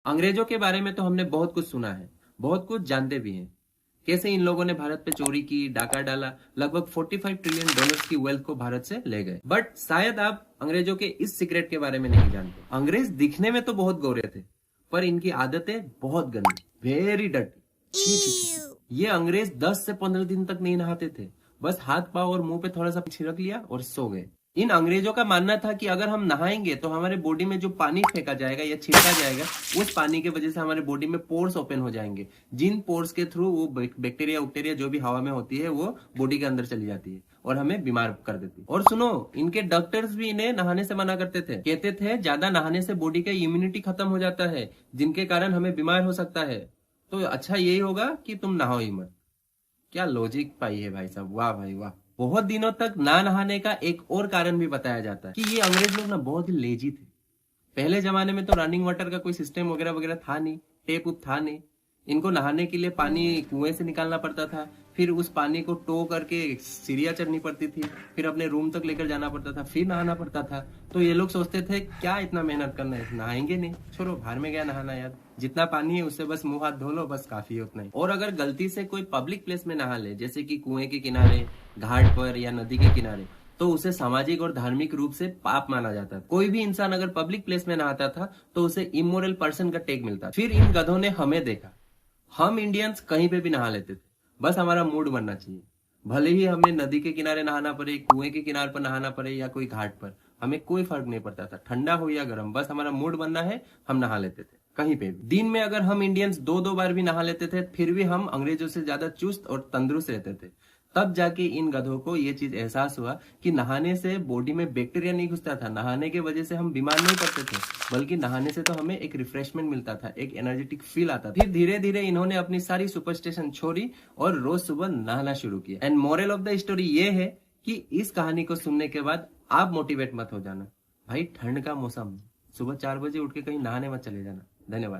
अंग्रेजों के बारे में तो हमने बहुत कुछ सुना है, बहुत कुछ जानते भी हैं। कैसे इन लोगों ने भारत पे चोरी की, डाका डाला, लगभग 45 ट्रिलियन डॉलर्स की वेल्थ को भारत से ले गए। बट शायद आप अंग्रेजों के इस सीक्रेट के बारे में नहीं जानते। अंग्रेज दिखने में तो बहुत गोरे थे, पर इनकी आदतें बहुत गंदी, वेरी डर्टी। छी छी छी। ये अंग्रेज 10 से 15 दिन तक नहीं नहाते थे, बस हाथ पांव और मुंह पे थोड़ा सा छिड़क लिया और सो गए। इन अंग्रेजों का मानना था कि अगर हम नहाएंगे तो हमारे बॉडी में जो पानी फेंका जाएगा या छिड़का जाएगा, उस पानी की वजह से हमारे बॉडी में पोर्स ओपन हो जाएंगे, जिन पोर्स के थ्रू वो बैक्टीरिया उक्टेरिया जो भी हवा में होती है वो बॉडी के अंदर चली जाती है और हमें बीमार कर देती है। और सुनो, इनके डॉक्टर्स भी इन्हें नहाने से मना करते थे, कहते थे ज्यादा नहाने से बॉडी का इम्यूनिटी खत्म हो जाता है, जिनके कारण हमें बीमार हो सकता है, तो अच्छा यही होगा कि तुम नहाओ ही मत। क्या लॉजिक पाई है भाई साहब, वाह भाई वाह। बहुत दिनों तक ना नहाने का एक और कारण भी बताया जाता है कि ये अंग्रेज लोग ना बहुत ही लेजी थे। पहले जमाने में तो रनिंग वाटर का कोई सिस्टम वगैरह वगैरह था नहीं, टेप उप था नहीं। इनको नहाने के लिए पानी कुएं से निकालना पड़ता था, फिर उस पानी को टो करके सीढ़ियां चढ़नी पड़ती थी, फिर अपने रूम तक लेकर जाना पड़ता था, फिर नहाना पड़ता था। तो ये लोग सोचते थे क्या इतना मेहनत करना है, नहाएंगे नहीं, छोड़ो बाहर में गया नहाना यार, जितना पानी है उससे बस मुंह हाथ धो लो, बस काफी है उतना ही। और अगर गलती से कोई पब्लिक प्लेस में नहा ले, जैसे कि कुएं के किनारे, घाट पर या नदी के किनारे, तो उसे सामाजिक और धार्मिक रूप से पाप माना जाता था। कोई भी इंसान अगर पब्लिक प्लेस में नहाता था तो उसे इमोरल पर्सन का टैग मिलता था। फिर इन गधों ने हमें देखा, हम इंडियंस कहीं पे भी नहा लेते थे, बस हमारा मूड बनना चाहिए। भले ही हमें नदी के किनारे नहाना पड़े, कुएं के किनारे पर नहाना पड़े या कोई घाट पर, हमें कोई फर्क नहीं पड़ता था, ठंडा हो या गर्म, बस हमारा मूड बनना है, हम नहा लेते थे कहीं पे भी। दिन में अगर हम इंडियंस दो दो बार भी नहा लेते थे, फिर भी हम अंग्रेजों से ज्यादा चुस्त और तंदुरुस्त रहते थे। तब जाके इन गधों को ये चीज एहसास हुआ कि नहाने से बॉडी में बैक्टीरिया नहीं घुसता था, नहाने की वजह से हम बीमार नहीं पड़ते थे, बल्कि नहाने से तो हमें एक रिफ्रेशमेंट मिलता था, एक एनर्जेटिक फील आता था। फिर धीरे धीरे इन्होंने अपनी सारी सुपरस्टिशन छोड़ी और रोज सुबह नहाना शुरू किया। And moral of the story ये है कि इस कहानी को सुनने के बाद आप मोटिवेट मत हो जाना भाई, ठंड का मौसम, सुबह 4 बजे उठ के कहीं नहाने मत चले जाना। धन्यवाद।